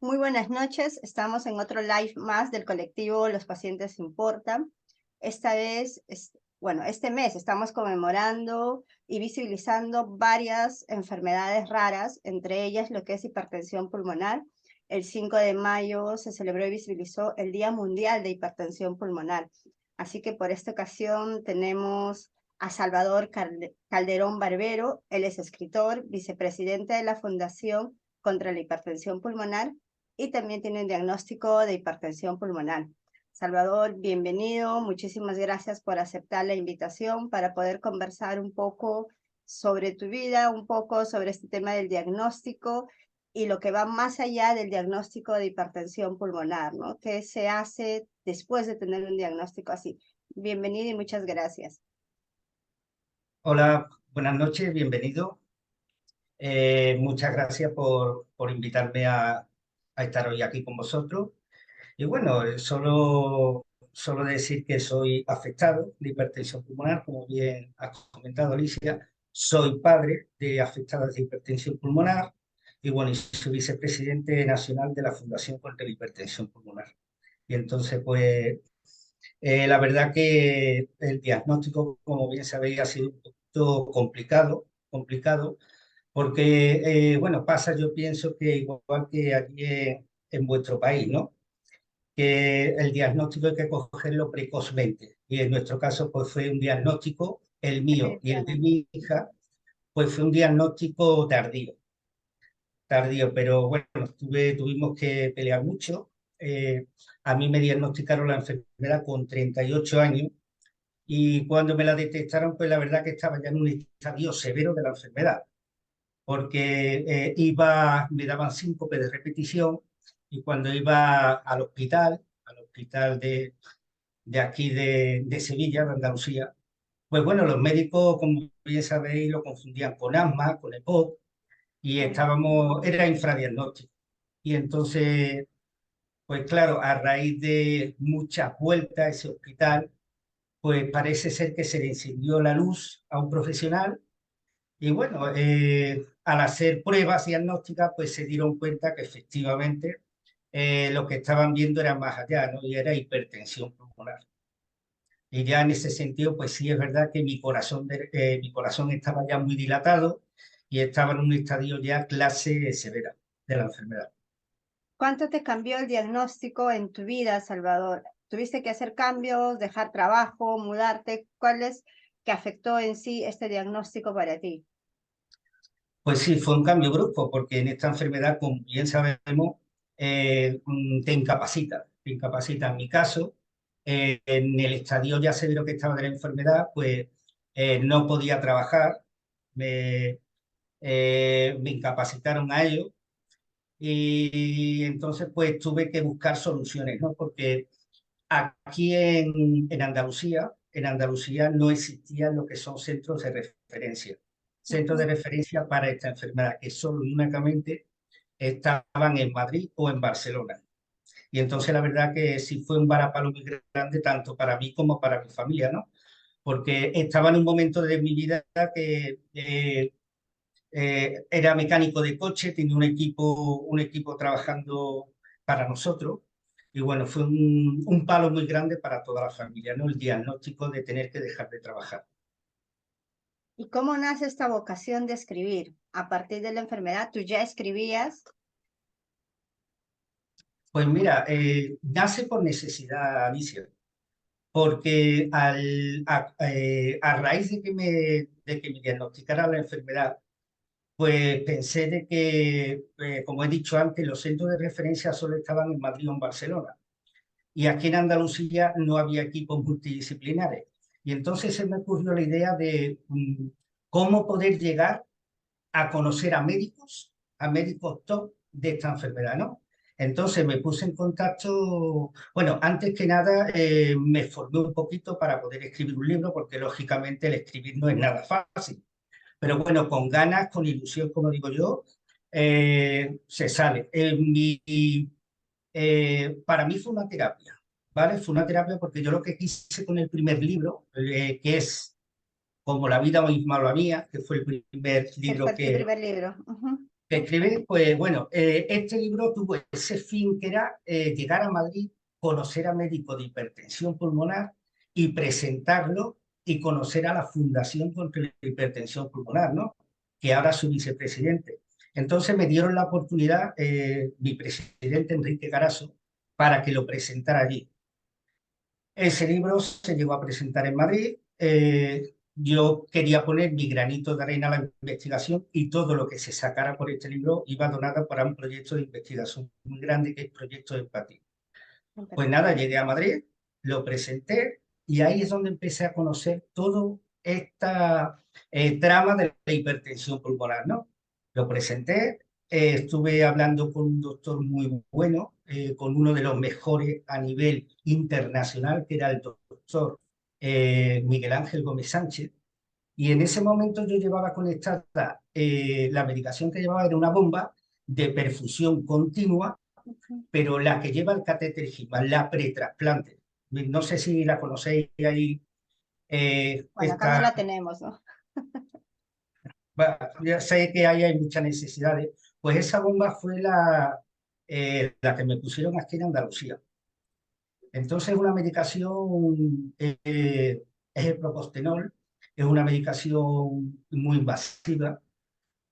Muy buenas noches, estamos en otro live más del colectivo Los Pacientes Importan. Esta vez, este mes estamos conmemorando y visibilizando varias enfermedades raras, entre ellas lo que es hipertensión pulmonar. El 5 de mayo se celebró y visibilizó el Día Mundial de Hipertensión Pulmonar. Así que por esta ocasión tenemos a Salvador Calderón Barbero. Él es escritor, vicepresidente de la Fundación contra la Hipertensión Pulmonar, y también tiene un diagnóstico de hipertensión pulmonar. Salvador, bienvenido. Muchísimas gracias por aceptar la invitación para poder conversar un poco sobre tu vida, un poco sobre este tema del diagnóstico y lo que va más allá del diagnóstico de hipertensión pulmonar, ¿no? ¿Qué se hace después de tener un diagnóstico así? Bienvenido y muchas gracias. Hola, buenas noches, bienvenido. Muchas gracias por invitarme a estar hoy aquí con vosotros. Y bueno, solo decir que soy afectado de hipertensión pulmonar, como bien has comentado, Alicia. Soy padre de afectadas de hipertensión pulmonar y bueno, y soy vicepresidente nacional de la Fundación contra la Hipertensión Pulmonar. Y entonces, pues, la verdad que el diagnóstico, como bien sabéis, ha sido un poquito complicado, porque, bueno, pasa, yo pienso que igual que aquí en vuestro país, ¿no? Que el diagnóstico hay que cogerlo precozmente. Y en nuestro caso, pues fue un diagnóstico, el mío y el de Definitivamente. mi hija, pues fue un diagnóstico tardío, pero bueno, tuvimos que pelear mucho. A mí me diagnosticaron la enfermedad con 38 años y cuando me la detectaron, pues la verdad que estaba ya en un estadio severo de la enfermedad, porque me daban síncope de repetición y cuando iba al hospital de aquí de Sevilla, de Andalucía, pues bueno, los médicos, como bien sabéis, lo confundían con asma, con EPOC, y era infradiagnóstico. Y entonces, pues claro, a raíz de muchas vueltas a ese hospital, pues parece ser que se le encendió la luz a un profesional y bueno, al hacer pruebas diagnósticas, pues se dieron cuenta que efectivamente lo que estaban viendo era más allá, ¿no? Y era hipertensión pulmonar. Y ya en ese sentido, pues sí es verdad que mi corazón estaba ya muy dilatado y estaba en un estadio ya clase severa de la enfermedad. ¿Cuánto te cambió el diagnóstico en tu vida, Salvador? ¿Tuviste que hacer cambios, dejar trabajo, mudarte? ¿Cuál es que afectó en sí este diagnóstico para ti? Pues sí, fue un cambio brusco, porque en esta enfermedad, como bien sabemos, te incapacita. Te incapacita. En mi caso, en el estadio ya severo que estaba de la enfermedad, pues no podía trabajar, me, me incapacitaron a ello y entonces pues tuve que buscar soluciones, ¿no? Porque aquí en Andalucía no existían lo que son centros de referencia. Centros de Ujú. referencia para esta enfermedad, que solo y únicamente estaban en Madrid o en Barcelona. Y entonces la verdad que sí fue un varapalo muy grande, tanto para mí como para mi familia, ¿no? Porque estaba en un momento de mi vida que era mecánico de coche, tenía un equipo trabajando para nosotros. Y bueno, fue un palo muy grande para toda la familia, ¿no? El diagnóstico de tener que dejar de trabajar. ¿Y cómo nace esta vocación de escribir? A partir de la enfermedad, ¿tú ya escribías? Pues mira, nace por necesidad, Alicia, porque a raíz de que me diagnosticara la enfermedad, pues pensé de que, como he dicho antes, los centros de referencia solo estaban en Madrid o en Barcelona. Y aquí en Andalucía no había equipos multidisciplinares. Y entonces se me ocurrió la idea de cómo poder llegar a conocer a médicos top de esta enfermedad, ¿no? Entonces me puse en contacto, bueno, antes que nada me formé un poquito para poder escribir un libro, porque lógicamente el escribir no es nada fácil. Pero bueno, con ganas, con ilusión, como digo yo, se sale. Para mí fue una terapia, ¿vale? Fue una terapia porque yo lo que quise con el primer libro, que es Como la vida misma lo mía, que fue el primer Que fue libro tu que, primer libro. Ujú. que escribí, pues bueno, este libro tuvo ese fin que era llegar a Madrid, conocer a médicos de hipertensión pulmonar y presentarlo y conocer a la Fundación contra la Hipertensión Pulmonar, ¿no? Que ahora es su vicepresidente. Entonces me dieron la oportunidad, mi presidente Enrique Carazo, para que lo presentara allí. Ese libro se llegó a presentar en Madrid. Yo quería poner mi granito de arena a la investigación y todo lo que se sacara por este libro iba donado para un proyecto de investigación muy grande que es Proyecto de Empatía. Pues nada, llegué a Madrid, lo presenté y ahí es donde empecé a conocer todo esta trama de la hipertensión pulmonar, ¿no? Lo presenté, estuve hablando con un doctor muy bueno, con uno de los mejores a nivel internacional, que era el doctor Miguel Ángel Gómez Sánchez, y en ese momento yo llevaba conectada, la medicación que llevaba era una bomba de perfusión continua, Ujú. pero la que lleva el catéter Gilman, la pretrasplante. No sé si la conocéis ahí. Bueno, acá no la tenemos, ¿no? Ya sé que ahí hay muchas necesidades. Pues esa bomba fue la que me pusieron aquí en Andalucía. Entonces, una medicación, es el Propostenol, es una medicación muy invasiva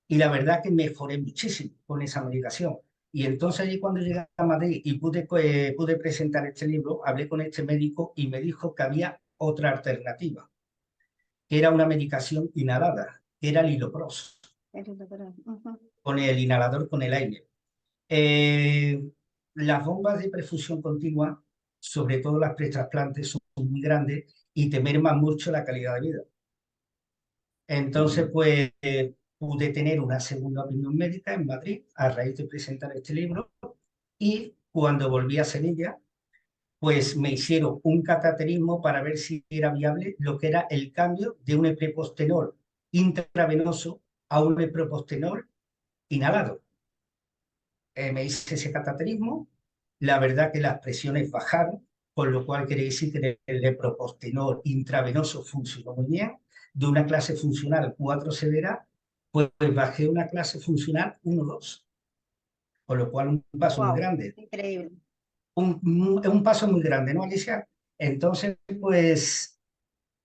y la verdad que mejoré muchísimo con esa medicación. Y entonces allí cuando llegué a Madrid y pude presentar este libro, hablé con este médico y me dijo que había otra alternativa, que era una medicación inhalada, que era el Hilopros, Ujú. con el inhalador con el aire. Eh, las bombas de perfusión continua, sobre todo las pretrasplantes, son muy grandes y te merman mucho la calidad de vida. Entonces, pues pude tener una segunda opinión médica en Madrid a raíz de presentar este libro y cuando volví a Sevilla, pues me hicieron un cateterismo para ver si era viable lo que era el cambio de un eprepostenol intravenoso a un eprepostenol inhalado. Me hice ese cateterismo, la verdad que las presiones bajaron, con lo cual quiere decir que el eprepostenol intravenoso funcionó muy bien. De una clase funcional 4 severa, pues bajé una clase funcional 1-2, con lo cual un paso muy Wow, grande. increíble. Un paso muy grande, ¿no, Alicia? Entonces, pues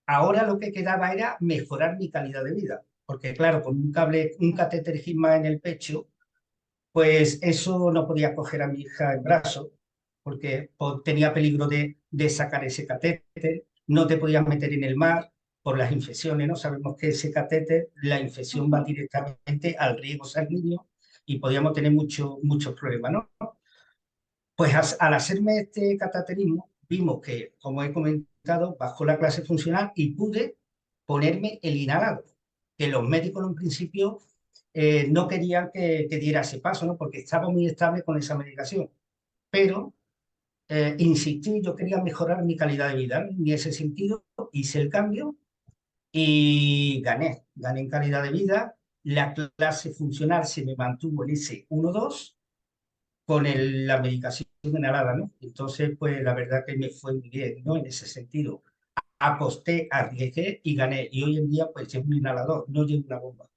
ahora lo que quedaba era mejorar mi calidad de vida, porque claro, con un catéter Gilman en el pecho, pues eso no podía coger a mi hija en brazos, porque tenía peligro de sacar ese catéter, no te podías meter en el mar por las infecciones, ¿no? Sabemos que ese catéter, la infección va Ujú. directamente al riego sanguíneo y podíamos tener muchos problemas, ¿no? Pues al hacerme este cateterismo, vimos que, como he comentado, bajó la clase funcional y pude ponerme el inhalado, que los médicos en un principio no querían que diera ese paso, ¿no? Porque estaba muy estable con esa medicación. Pero insistí, yo quería mejorar mi calidad de vida, ¿no? Y en ese sentido hice el cambio y gané en calidad de vida. La clase funcional se me mantuvo en ese 1-2 con la medicación inhalada, ¿no? Entonces, pues la verdad que me fue muy bien, ¿no? En ese sentido. Aposté, arriesgué y gané. Y hoy en día, pues llevo un inhalador, no llevo una bomba.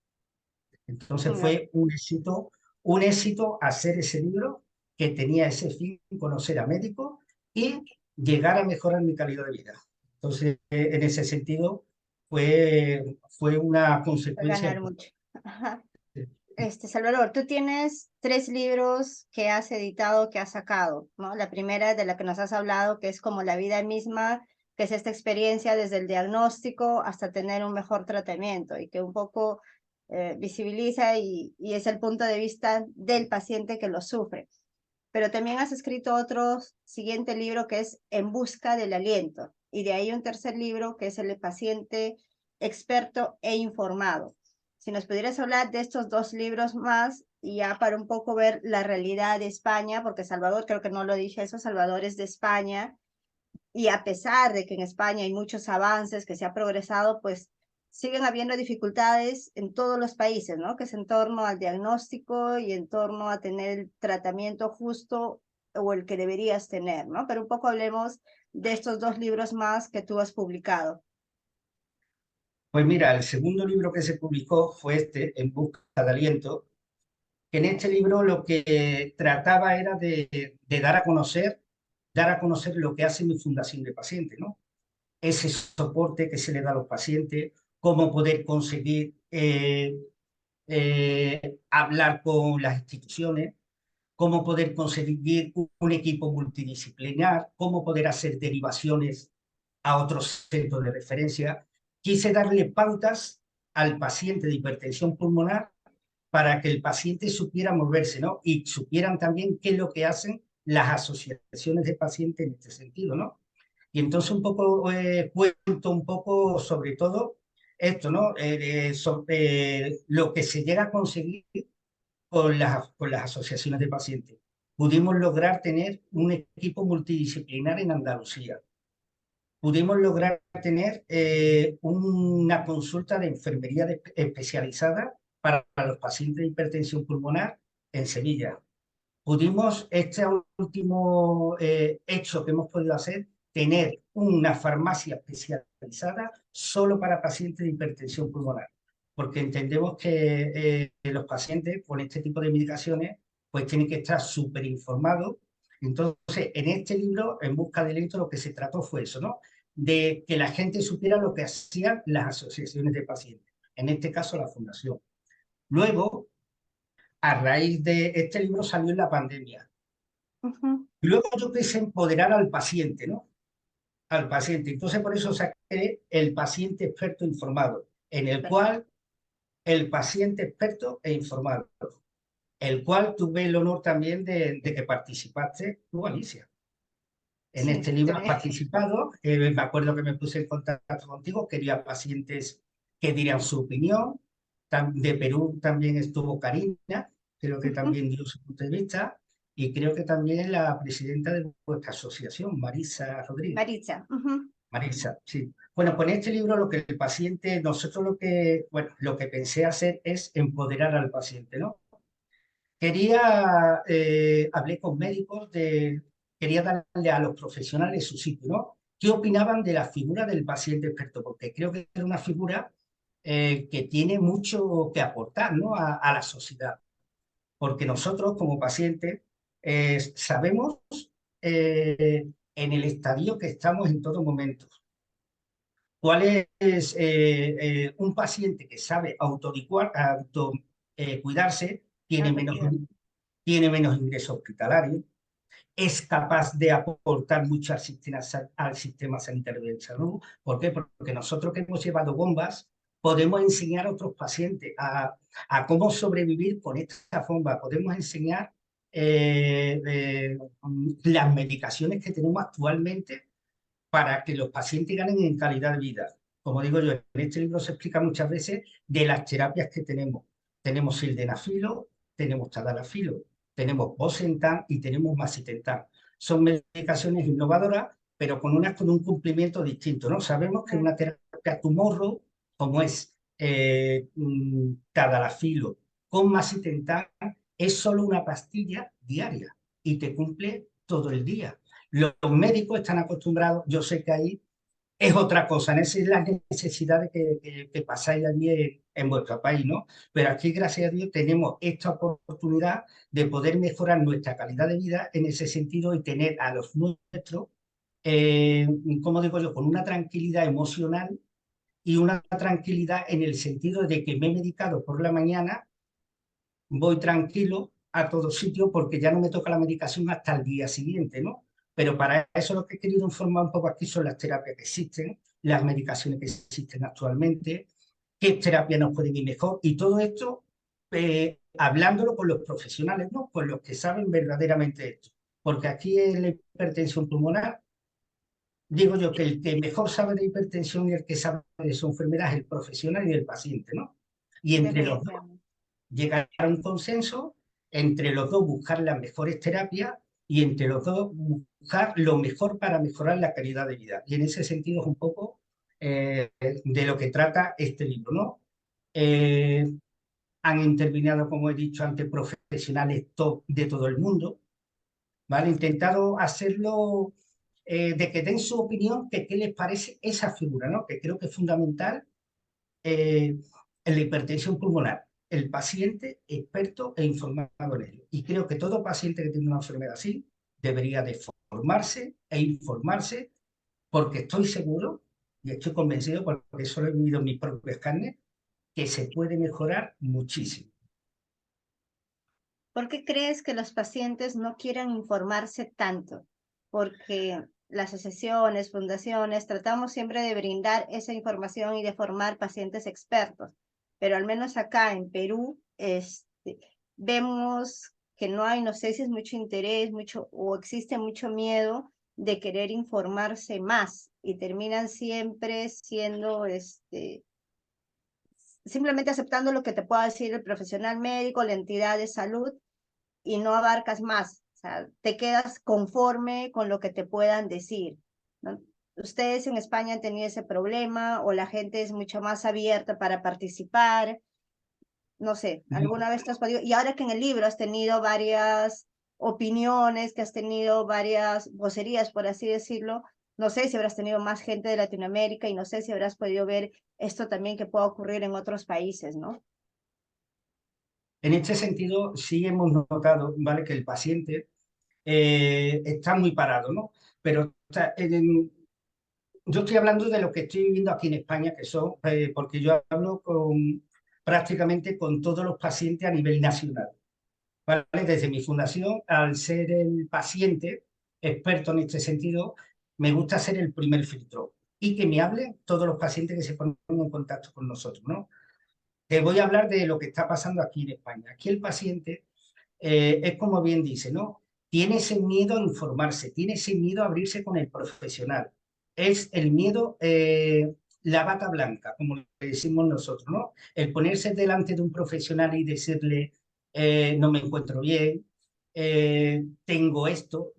Entonces No, fue un éxito hacer ese libro que tenía ese fin, conocer a médicos y llegar a mejorar mi calidad de vida. Entonces, en ese sentido, fue una fue consecuencia. ganar mucho. Ajá. Salvador, tú tienes 3 libros que has editado, que has sacado, ¿no? La primera de la que nos has hablado, que es como la vida misma, que es esta experiencia desde el diagnóstico hasta tener un mejor tratamiento y que un poco visibiliza y es el punto de vista del paciente que lo sufre. Pero también has escrito otro siguiente libro que es En busca del aliento y de ahí un tercer libro que es El paciente experto e informado. Si nos pudieras hablar de estos 2 libros más y ya para un poco ver la realidad de España, porque Salvador, creo que no lo dije eso, Salvador es de España, y a pesar de que en España hay muchos avances, que se ha progresado, pues siguen habiendo dificultades en todos los países, ¿no? Que es en torno al diagnóstico y en torno a tener el tratamiento justo o el que deberías tener, ¿no? Pero un poco hablemos de estos 2 libros más que tú has publicado. Pues mira, el segundo libro que se publicó fue este, En busca de aliento, que en este libro lo que trataba era de dar a conocer lo que hace mi Fundación de Pacientes, ¿no? Ese soporte que se le da a los pacientes, cómo poder conseguir hablar con las instituciones, cómo poder conseguir un equipo multidisciplinar, cómo poder hacer derivaciones a otros centros de referencia. Quise darle pautas al paciente de hipertensión pulmonar para que el paciente supiera moverse, ¿no? Y supieran también qué es lo que hacen las asociaciones de pacientes en este sentido, ¿no? Y entonces un poco cuento un poco sobre todo esto, ¿no? Sobre lo que se llega a conseguir con las asociaciones de pacientes. Pudimos lograr tener un equipo multidisciplinar en Andalucía. Pudimos lograr tener una consulta de enfermería especializada para los pacientes de hipertensión pulmonar en Sevilla. Pudimos, este último hecho que hemos podido hacer, tener una farmacia especializada solo para pacientes de hipertensión pulmonar, porque entendemos que los pacientes con este tipo de medicaciones pues tienen que estar súper informados. Entonces, en este libro, En busca del éxito, lo que se trató fue eso, ¿no? De que la gente supiera lo que hacían las asociaciones de pacientes, en este caso la fundación. Luego, a raíz de este libro salió en la pandemia. Ujú. Y luego yo quise empoderar al paciente, ¿no? Al paciente. Entonces por eso saqué el paciente experto informado, en el cual el paciente experto e informado, el cual tuve el honor también de que participaste tú, Alicia. En Sí, este libro has también. participado, me acuerdo que me puse en contacto contigo, quería pacientes que dieran su opinión. De Perú también estuvo Karina, creo que Ujú. también dio su punto de vista, y creo que también la presidenta de vuestra asociación, Marisa Rodríguez. Maritza. Ujú. Marisa, sí. Bueno, con este libro lo que el paciente, nosotros lo que, bueno, lo que pensé hacer es empoderar al paciente, ¿no? Hablé con médicos, quería darle a los profesionales su sitio, ¿no? ¿Qué opinaban de la figura del paciente experto? Porque creo que es una figura que tiene mucho que aportar, ¿no? A la sociedad. Porque nosotros como pacientes sabemos en el estadio que estamos en todo momento. ¿Cuál es un paciente que sabe cuidarse, Autocuidado. tiene menos ingresos hospitalarios, es capaz de aportar mucho al sistema sanitario de salud? ¿Por qué? Porque nosotros que hemos llevado bombas podemos enseñar a otros pacientes a cómo sobrevivir con esta bomba. Podemos enseñar las medicaciones que tenemos actualmente para que los pacientes ganen en calidad de vida. Como digo yo, en este libro se explica muchas veces de las terapias que tenemos. Tenemos sildenafilo, tenemos tadalafilo, tenemos bosentan y tenemos macitentan. Son medicaciones innovadoras, pero con un cumplimiento distinto, ¿no? Sabemos que Claro. una terapia tumorro, como es tadalafilo con macitentan, es solo una pastilla diaria y te cumple todo el día. Los médicos están acostumbrados, yo sé que ahí es otra cosa, esas son las necesidades que pasáis allí en vuestro país, ¿no? Pero aquí, gracias a Dios, tenemos esta oportunidad de poder mejorar nuestra calidad de vida en ese sentido y tener a los nuestros, como digo yo, con una tranquilidad emocional y una tranquilidad en el sentido de que me he medicado por la mañana, voy tranquilo a todo sitio porque ya no me toca la medicación hasta el día siguiente, ¿no? Pero para eso lo que he querido informar un poco aquí son las terapias que existen, las medicaciones que existen actualmente, qué terapias nos pueden ir mejor y todo esto hablándolo con los profesionales, ¿no? Con los que saben verdaderamente esto. Porque aquí en la hipertensión pulmonar, digo yo que el que mejor sabe de hipertensión y el que sabe de su enfermedad es el profesional y el paciente, ¿no? Y entre los dos Definitivamente. llegar a un consenso, entre los dos buscar las mejores terapias y entre los dos buscar lo mejor para mejorar la calidad de vida. Y en ese sentido es un poco de lo que trata este libro, ¿no? Eh, Han intervenido, como he dicho antes, profesionales top de todo el mundo, ¿vale? He intentado hacerlo de que den su opinión, que qué les parece esa figura, ¿no? Que creo que es fundamental en la hipertensión pulmonar. el paciente experto e informado en ello. Y creo que todo paciente que tiene una enfermedad así debería de formarse e informarse, porque estoy seguro y estoy convencido, porque eso lo he vivido en mis propias carnes, que se puede mejorar muchísimo. ¿Por qué crees que los pacientes no quieren informarse tanto? Porque las asociaciones, fundaciones, tratamos siempre de brindar esa información y de formar pacientes expertos, pero al menos acá en Perú, vemos que no hay, no sé si es mucho interés, mucho, o existe mucho miedo de querer informarse más y terminan siempre siendo, simplemente aceptando lo que te pueda decir el profesional médico, la entidad de salud, y no abarcas más, o sea, te quedas conforme con lo que te puedan decir, ¿no? ¿Ustedes en España han tenido ese problema o la gente es mucho más abierta para participar? No sé, ¿alguna vez te has podido? Y ahora que en el libro has tenido varias opiniones, que has tenido varias vocerías, por así decirlo, no sé si habrás tenido más gente de Latinoamérica y no sé si habrás podido ver esto también que pueda ocurrir en otros países, ¿no? En este sentido, sí hemos notado, ¿vale?, que el paciente está muy parado, ¿no? Pero yo estoy hablando de lo que estoy viviendo aquí en España, que son, porque yo hablo prácticamente con todos los pacientes a nivel nacional, ¿vale? Desde mi fundación, al ser el paciente experto en este sentido, me gusta ser el primer filtro y que me hablen todos los pacientes que se ponen en contacto con nosotros, ¿no? Te voy a hablar de lo que está pasando aquí en España. Aquí el paciente es como bien dice, ¿no? Tiene ese miedo a informarse, tiene ese miedo a abrirse con el profesional. Es el miedo, la bata blanca, como le decimos nosotros, ¿no? El ponerse delante de un profesional y decirle, no me encuentro bien, tengo esto,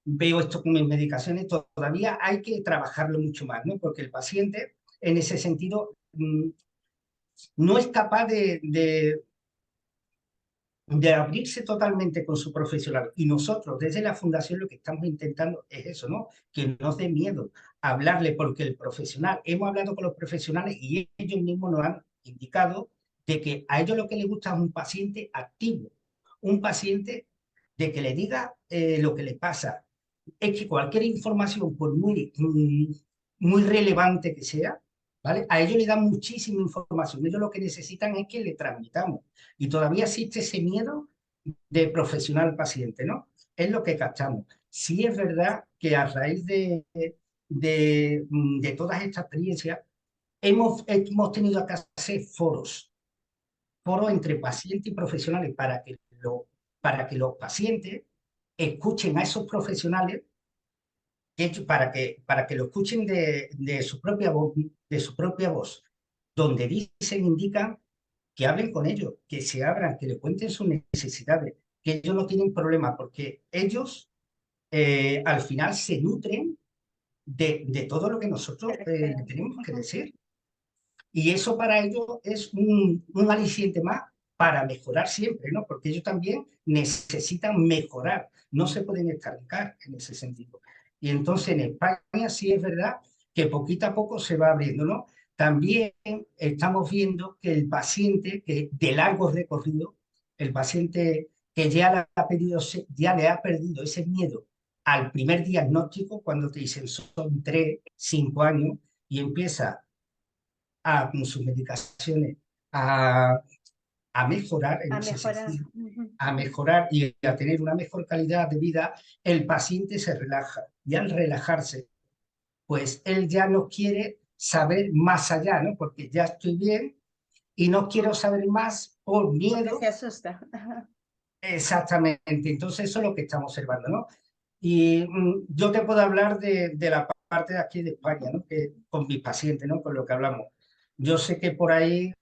veo esto con mis medicaciones, todavía hay que trabajarlo mucho más, ¿no? Porque el paciente, en ese sentido, no es capaz de abrirse totalmente con su profesional. Y nosotros, desde la fundación, lo que estamos intentando es eso, ¿no? Que no dé miedo hablarle, porque el profesional, hemos hablado con los profesionales y ellos mismos nos han indicado de que a ellos lo que les gusta es un paciente activo, un paciente de que le diga lo que le pasa. Es que cualquier información, por muy relevante que sea, ¿vale? A ellos le dan muchísima información. Ellos lo que necesitan es que le transmitamos. Y todavía existe ese miedo de profesional paciente, ¿no? Es lo que captamos. Sí es verdad que a raíz de todas estas experiencias hemos tenido que hacer foros entre pacientes y profesionales para que los pacientes escuchen a esos profesionales, para que lo escuchen de su propia voz, donde dicen, indican, que hablen con ellos, que se abran, que le cuenten sus necesidades, que ellos no tienen problema, porque ellos al final se nutren de todo lo que nosotros le tenemos que decir. Y eso para ellos es un aliciente más para mejorar siempre, ¿no? Porque ellos también necesitan mejorar, no se pueden estancar en ese sentido. Y entonces en España sí es verdad que poquito a poco se va abriendo, ¿no? También estamos viendo que el paciente que de largo recorrido, el paciente que ya le ha perdido ese miedo al primer diagnóstico, cuando te dicen son 3, 5 años, y empieza con sus medicaciones a, a mejorar en A ese mejorar. sentido, a mejorar y a tener una mejor calidad de vida, el paciente se relaja. Y al relajarse, pues él ya no quiere saber más allá, ¿no? Porque ya estoy bien y no quiero saber más por Porque se miedo. asusta. Exactamente. Entonces eso es lo que estamos observando, ¿no? Y yo te puedo hablar de la parte de aquí de España, ¿no? Que, con mis pacientes, ¿no? Con lo que hablamos. Yo sé que por ahí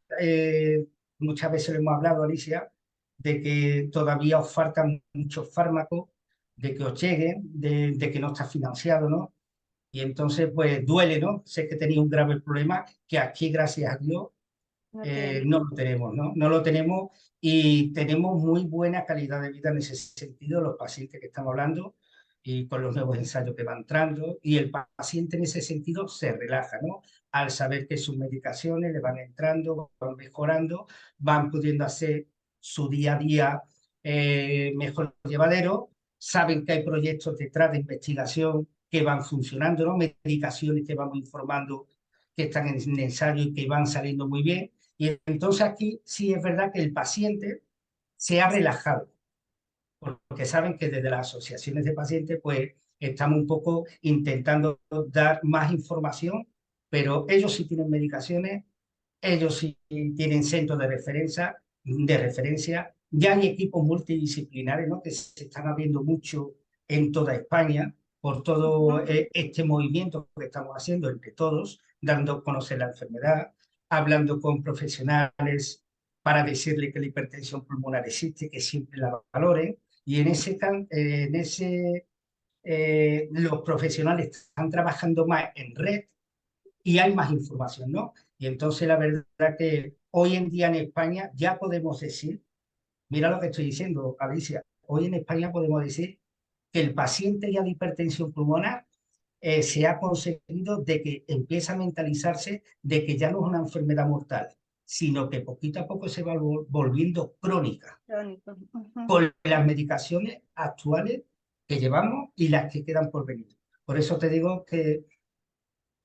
muchas veces lo hemos hablado, Alicia, de que todavía os faltan muchos fármacos, de que os lleguen, de que no está financiado, ¿no? Y entonces, pues duele, ¿no? Sé que tenéis un grave problema que aquí, gracias a Dios, No tiene. no lo tenemos, ¿no? No lo tenemos y tenemos muy buena calidad de vida en ese sentido, los pacientes que estamos hablando. y con los nuevos ensayos que van entrando, y el paciente en ese sentido se relaja, ¿no? Al saber que sus medicaciones le van entrando, van mejorando, van pudiendo hacer su día a día mejor llevadero, saben que hay proyectos detrás de investigación que van funcionando, ¿no? Medicaciones que vamos informando que están en ensayo y que van saliendo muy bien. Y entonces aquí sí es verdad que el paciente se ha relajado, porque saben que desde las asociaciones de pacientes pues estamos un poco intentando dar más información, pero ellos sí tienen medicaciones, ellos sí tienen centros de referencia, ya hay equipos multidisciplinares, ¿no? Que se están abriendo mucho en toda España por todo este movimiento que estamos haciendo entre todos, dando a conocer la enfermedad, hablando con profesionales para decirle que la hipertensión pulmonar existe, que siempre la valoren, y los profesionales están trabajando más en red y hay más información, ¿no? Y entonces la verdad que hoy en día en España ya podemos decir, mira lo que estoy diciendo, Alicia, hoy en España podemos decir que el paciente ya de hipertensión pulmonar se ha conseguido de que empieza a mentalizarse de que ya no es una enfermedad mortal, sino que poquito a poco se va volviendo crónica Crónico. con las medicaciones actuales que llevamos y las que quedan por venir. Por eso te digo que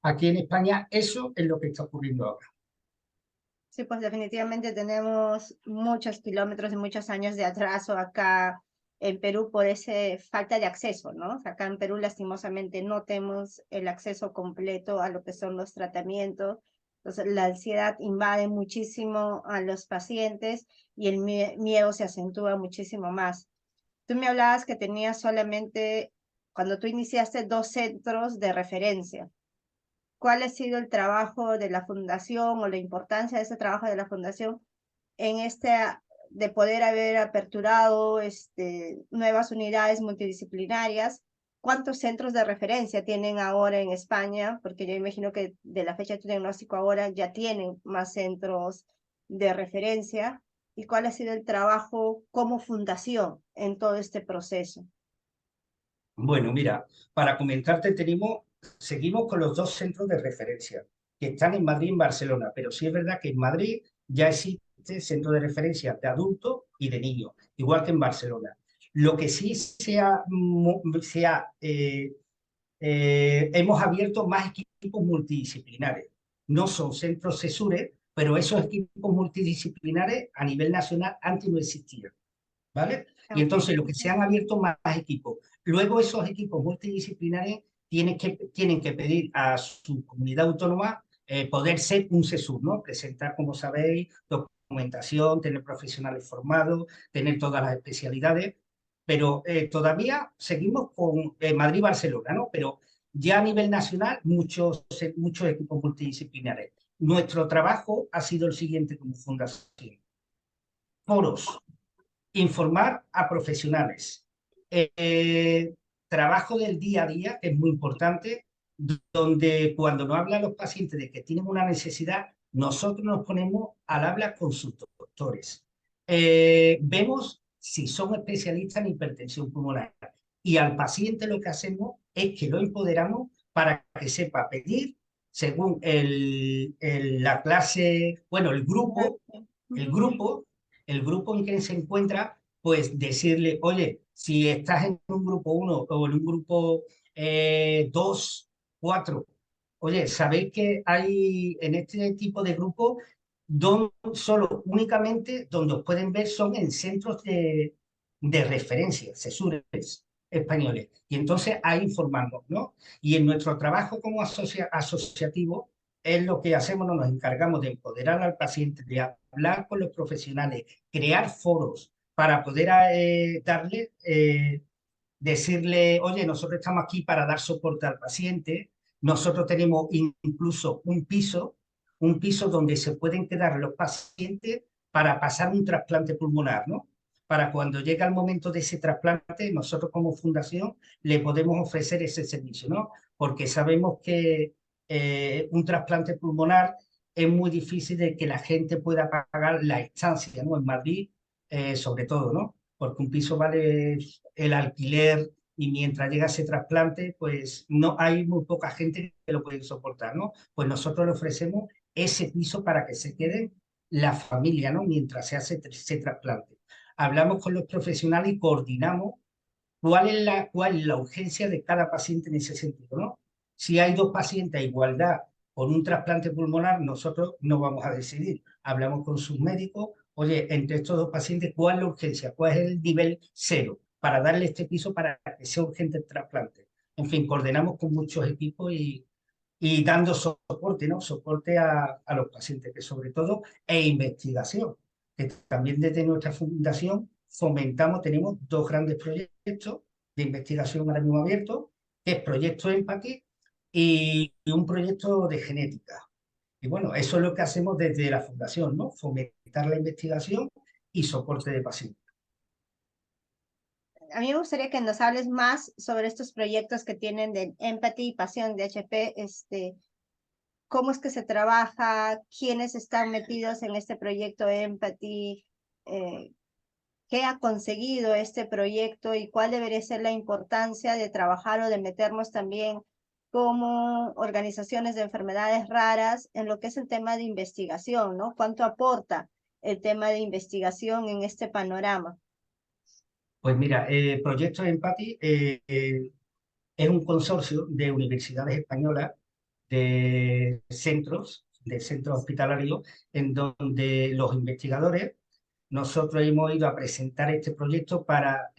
aquí en España eso es lo que está ocurriendo ahora. Sí, pues definitivamente tenemos muchos kilómetros y muchos años de atraso acá en Perú por esa falta de acceso, ¿no? O sea, acá en Perú lastimosamente no tenemos el acceso completo a lo que son los tratamientos. Entonces, la ansiedad invade muchísimo a los pacientes y el miedo se acentúa muchísimo más. Tú me hablabas que tenías solamente, cuando tú iniciaste, 2 centros de referencia. ¿Cuál ha sido el trabajo de la fundación o la importancia de ese trabajo de la fundación en de poder haber aperturado nuevas unidades multidisciplinarias? ¿Cuántos centros de referencia tienen ahora en España? Porque yo imagino que de la fecha de tu diagnóstico ahora ya tienen más centros de referencia. ¿Y cuál ha sido el trabajo como fundación en todo este proceso? Bueno, mira, para comentarte, seguimos con los dos centros de referencia que están en Madrid y en Barcelona, pero sí es verdad que en Madrid ya existe centro de referencia de adultos y de niños, igual que en Barcelona. Lo que sí hemos abierto más equipos multidisciplinares. No son centros CESURE, pero esos equipos multidisciplinares a nivel nacional antes no existían. ¿Vale? Y Okay. entonces lo que se han abierto más equipos. Luego esos equipos multidisciplinares tienen que pedir a su comunidad autónoma poder ser un CESUR, ¿no? Presentar, como sabéis, documentación, tener profesionales formados, tener todas las especialidades, pero todavía seguimos con Madrid y Barcelona, ¿no? Pero ya a nivel nacional, muchos equipos multidisciplinares. Nuestro trabajo ha sido el siguiente como fundación. Foros, informar a profesionales. Trabajo del día a día, que es muy importante, donde cuando nos hablan los pacientes de que tienen una necesidad, nosotros nos ponemos al habla con sus doctores. Vemos si son especialistas en hipertensión pulmonar y al paciente lo que hacemos es que lo empoderamos para que sepa pedir según la clase, bueno, el grupo, el grupo en que se encuentra, pues decirle, oye, si estás en un grupo 1 o en un grupo 2, 4, oye, sabéis que hay en este tipo de grupos solo únicamente donde os pueden ver son en centros de referencia, CESURES españoles. Y entonces ahí informamos, ¿no? Y en nuestro trabajo como asociativo es lo que hacemos, nos encargamos de empoderar al paciente, de hablar con los profesionales, crear foros para poder decirle, oye, nosotros estamos aquí para dar soporte al paciente, nosotros tenemos incluso un piso donde se pueden quedar los pacientes para pasar un trasplante pulmonar, ¿no? Para cuando llega el momento de ese trasplante, nosotros como fundación le podemos ofrecer ese servicio, ¿no? Porque sabemos que un trasplante pulmonar es muy difícil de que la gente pueda pagar la estancia, ¿no? En Madrid, sobre todo, ¿no? Porque un piso vale el alquiler y mientras llega ese trasplante, pues no hay muy poca gente que lo puede soportar, ¿no? Pues nosotros le ofrecemos ese piso para que se quede la familia, ¿no? Mientras se hace ese trasplante. Hablamos con los profesionales y coordinamos cuál es la urgencia de cada paciente en ese sentido, ¿no? Si hay dos pacientes a igualdad con un trasplante pulmonar, nosotros no vamos a decidir. Hablamos con sus médicos, oye, entre estos dos pacientes, ¿cuál es la urgencia? ¿Cuál es el nivel cero para darle este piso para que sea urgente el trasplante? En fin, coordinamos con muchos equipos y dando soporte, ¿no? Soporte a los pacientes, que sobre todo, e investigación, que también desde nuestra fundación fomentamos, tenemos dos grandes proyectos de investigación ahora mismo abiertos, que es Proyecto Empathy y un proyecto de genética. Y bueno, eso es lo que hacemos desde la fundación, ¿no? Fomentar la investigación y soporte de pacientes. A mí me gustaría que nos hables más sobre estos proyectos que tienen de Empathy y Pasión de HP, cómo es que se trabaja, quiénes están metidos en este proyecto Empathy, eh, qué ha conseguido este proyecto y cuál debería ser la importancia de trabajar o de meternos también como organizaciones de enfermedades raras en lo que es el tema de investigación, ¿no? ¿Cuánto aporta el tema de investigación en este panorama? Pues mira, Proyecto Empathy es un consorcio de universidades españolas, de centros hospitalarios, en donde los investigadores, nosotros hemos ido a presentar este proyecto para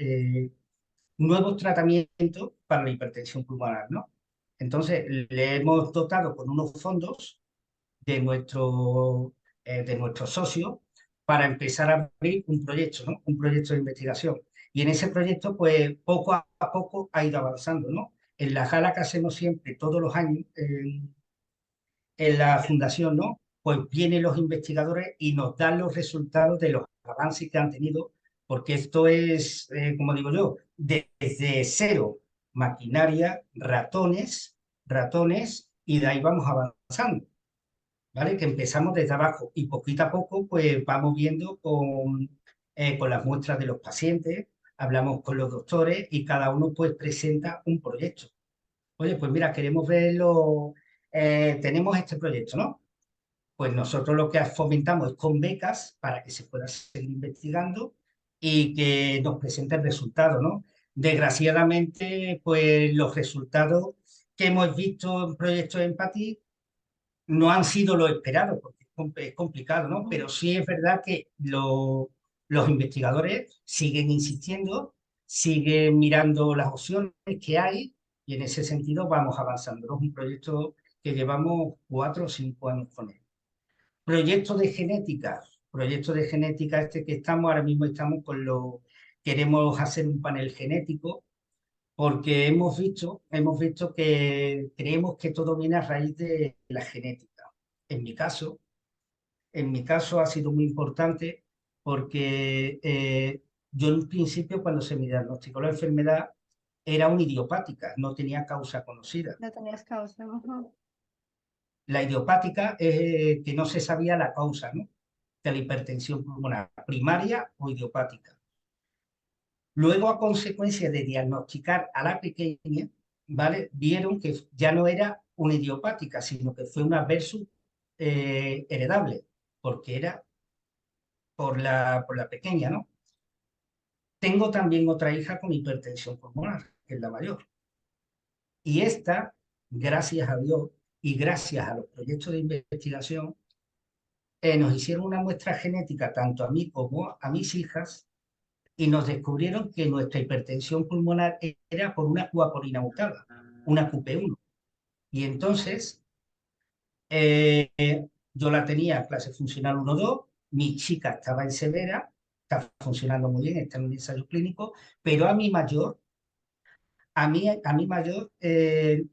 nuevos tratamientos para la hipertensión pulmonar, ¿no? Entonces, le hemos dotado con unos fondos de nuestros socios para empezar a abrir un proyecto, ¿no? Un proyecto de investigación. Y en ese proyecto, pues poco a poco ha ido avanzando, ¿no? En la gala que hacemos siempre, todos los años, en la fundación, ¿no? Pues vienen los investigadores y nos dan los resultados de los avances que han tenido, porque esto es, como digo yo, desde cero, maquinaria, ratones, y de ahí vamos avanzando. ¿Vale? Que empezamos desde abajo y poquito a poco pues vamos viendo con las muestras de los pacientes, hablamos con los doctores y cada uno pues presenta un proyecto. Oye, pues mira, queremos verlo, tenemos este proyecto, ¿no? Pues nosotros lo que fomentamos es con becas para que se pueda seguir investigando y que nos presenten resultados, ¿no? Desgraciadamente, pues los resultados que hemos visto en proyectos de Empathy no han sido lo esperado, porque es complicado, ¿no? Pero sí es verdad que los investigadores siguen insistiendo, siguen mirando las opciones que hay y en ese sentido vamos avanzando. Es un proyecto que llevamos 4 o 5 años con él. Proyecto de genética este que estamos, ahora mismo estamos queremos hacer un panel genético porque hemos visto que creemos que todo viene a raíz de la genética. En mi caso, en mi caso ha sido muy importante porque yo en un principio cuando se me diagnosticó la enfermedad era una idiopática, no tenía causa conocida. No tenías causa. Ujú. La idiopática es que no se sabía la causa, ¿no? De la hipertensión pulmonar, primaria o idiopática. Luego, a consecuencia de diagnosticar a la pequeña, ¿vale? Vieron que ya no era una idiopática, sino que fue una versus heredable, porque era por la pequeña, ¿no? Tengo también otra hija con hipertensión pulmonar, que es la mayor. Y esta, gracias a Dios y gracias a los proyectos de investigación, nos hicieron una muestra genética tanto a mí como a mis hijas y nos descubrieron que nuestra hipertensión pulmonar era por una cuaporina mutada, una QP1. Y entonces eh, yo la tenía clase funcional 1-2, mi chica estaba en severa, está funcionando muy bien, está en un ensayo clínico, pero a mi mayor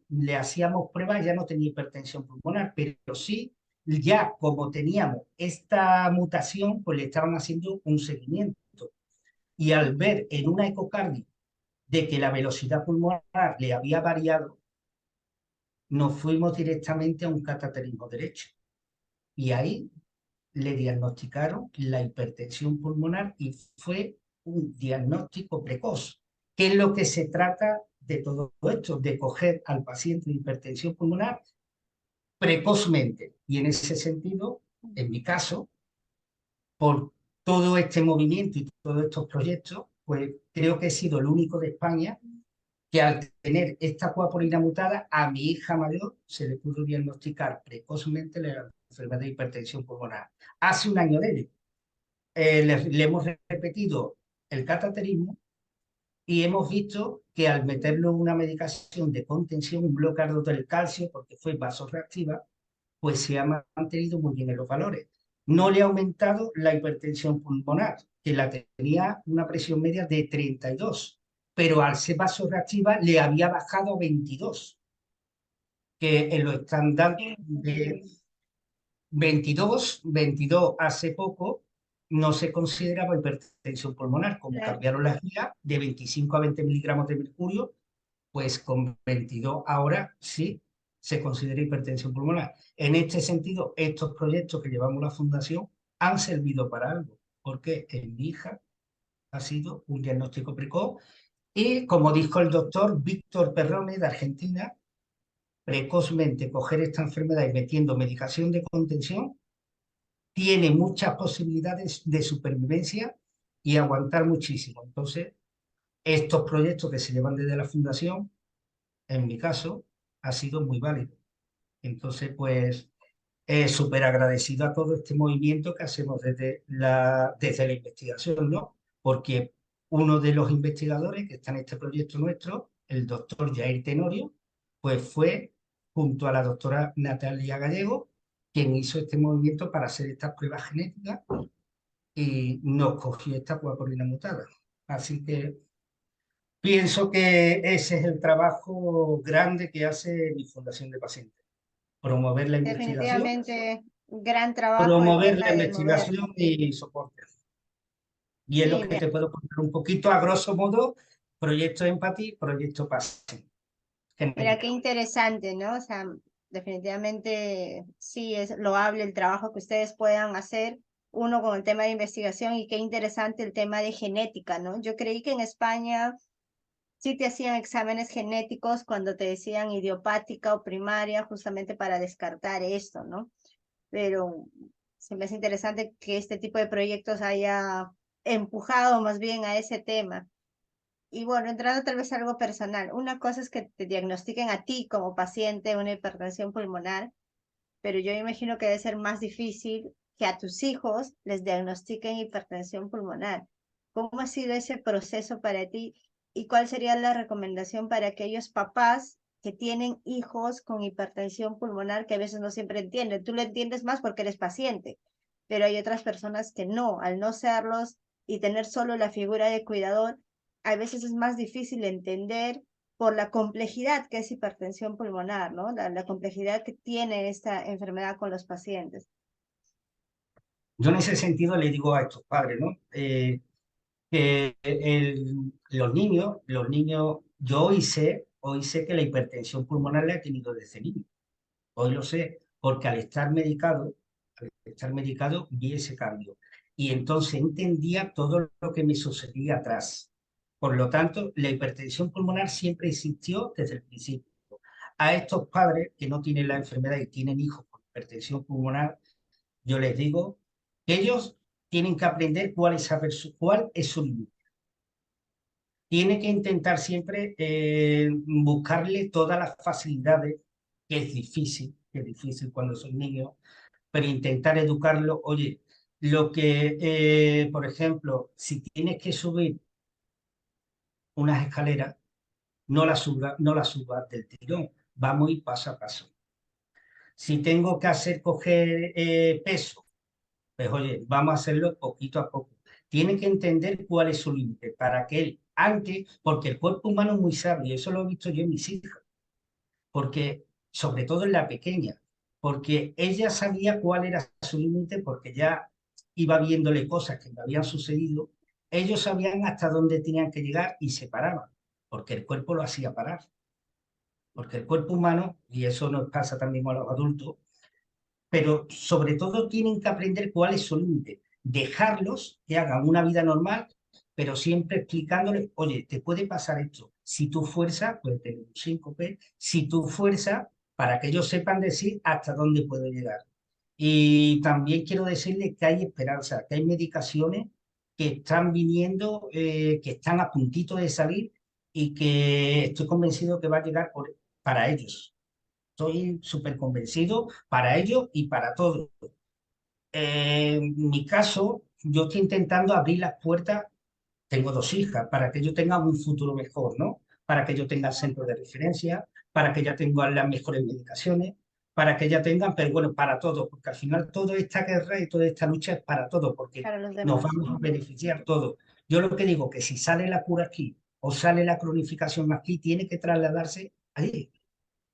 le hacíamos pruebas, ya no tenía hipertensión pulmonar, pero sí, ya como teníamos esta mutación, pues le estaban haciendo un seguimiento. Y al ver en una ecocardio de que la velocidad pulmonar le había variado, nos fuimos directamente a un cateterismo derecho. Y ahí le diagnosticaron la hipertensión pulmonar y fue un diagnóstico precoz. ¿Qué es lo que se trata de todo esto? De coger al paciente de hipertensión pulmonar precozmente. Y en ese sentido, en mi caso, por todo este movimiento y todos estos proyectos, pues creo que he sido el único de España que al tener esta coapolina mutada, a mi hija mayor se le pudo diagnosticar precozmente la enfermedad de hipertensión pulmonar. Hace un año de ello. Le hemos repetido el cateterismo y hemos visto que al meterlo una medicación de contención, un bloqueador del calcio, porque fue vasoreactiva, pues se ha mantenido muy bien en los valores. No le ha aumentado la hipertensión pulmonar, que la tenía una presión media de 32, pero al ser vasoreactiva le había bajado a 22, que en los estándares de 22 hace poco no se consideraba hipertensión pulmonar. Como Claro. cambiaron las guías de 25 a 20 miligramos de mercurio, pues con 22 ahora sí se considera hipertensión pulmonar. En este sentido, estos proyectos que llevamos la Fundación han servido para algo, porque en mi hija ha sido un diagnóstico precoz y, como dijo el doctor Víctor Perrone de Argentina, precozmente coger esta enfermedad y metiendo medicación de contención tiene muchas posibilidades de supervivencia y aguantar muchísimo. Entonces, estos proyectos que se llevan desde la Fundación, en mi caso, ha sido muy válido. Entonces, pues, súper agradecido a todo este movimiento que hacemos desde la investigación, ¿no? Porque uno de los investigadores que está en este proyecto nuestro, el doctor Jair Tenorio, pues fue, junto a la doctora Natalia Gallego, quien hizo este movimiento para hacer estas pruebas genéticas y nos cogió esta coapolina mutada. Así que pienso que ese es el trabajo grande que hace mi Fundación de Pacientes, Definitivamente, gran trabajo el promover tema la de mover. investigación y soporte. Y es lo Sí, que te puedo contar un poquito a grosso modo, proyecto Empathy, proyecto PASI. mira qué interesante, ¿no? O sea, definitivamente sí es loable el trabajo que ustedes puedan hacer, uno con el tema de investigación y qué interesante el tema de genética, ¿no? Yo creí que en España sí te hacían exámenes genéticos cuando te decían idiopática o primaria, justamente para descartar esto, ¿no? Pero se me hace interesante que este tipo de proyectos haya empujado más bien a ese tema. Y bueno, entrando tal vez a algo personal, una cosa es que te diagnostiquen a ti como paciente una hipertensión pulmonar, pero yo imagino que debe ser más difícil que a tus hijos les diagnostiquen hipertensión pulmonar. ¿Cómo ha sido ese proceso para ti y cuál sería la recomendación para aquellos papás que tienen hijos con hipertensión pulmonar que a veces no siempre entienden? Tú lo entiendes más porque eres paciente, pero hay otras personas que no, al no serlos y tener solo la figura de cuidador, a veces es más difícil entender por la complejidad que es hipertensión pulmonar, ¿no? La complejidad que tiene esta enfermedad con los pacientes. Yo en ese sentido le digo a estos padres, ¿no? Que los niños, yo hoy sé que la hipertensión pulmonar la he tenido desde niño. Hoy lo sé, porque al estar medicado vi ese cambio. Y entonces entendía todo lo que me sucedía atrás. Por lo tanto, la hipertensión pulmonar siempre existió desde el principio. A estos padres que no tienen la enfermedad y tienen hijos con hipertensión pulmonar, yo les digo que ellos tienen que aprender cuál es su límite. Tiene que intentar siempre buscarle todas las facilidades, que es difícil cuando son niños, pero intentar educarlo. Oye, por ejemplo, si tienes que subir unas escaleras, no las subas del tirón, vamos a ir paso a paso. Si tengo que coger peso, pues oye, vamos a hacerlo poquito a poco. Tiene que entender cuál es su límite para que él, antes, porque el cuerpo humano es muy sabio, eso lo he visto yo en mis hijas, porque sobre todo en la pequeña, porque ella sabía cuál era su límite, porque ya iba viéndole cosas que me habían sucedido, ellos sabían hasta dónde tenían que llegar y se paraban, porque el cuerpo lo hacía parar, porque el cuerpo humano, y eso nos pasa también a los adultos, pero sobre todo tienen que aprender cuál es su límite, dejarlos que hagan una vida normal, pero siempre explicándole, oye, te puede pasar esto. Si tú fuerzas, puede tener un síncope, si tú fuerzas, para que ellos sepan decir hasta dónde puedo llegar. Y también quiero decirles que hay esperanza, que hay medicaciones que están viniendo, que están a puntito de salir y que estoy convencido que va a llegar para ellos. Estoy súper convencido para ellos y para todos. En mi caso, yo estoy intentando abrir las puertas. Tengo dos hijas, para que yo tenga un futuro mejor, ¿no? Para que yo tenga centro de referencia, para que ya tengan las mejores medicaciones, para que ya tengan, pero bueno, para todos, porque al final toda esta guerra y toda esta lucha es para todos, porque Para los nos demás. vamos a beneficiar todos. Yo lo que digo, que si sale la cura aquí o sale la cronificación aquí, tiene que trasladarse allí,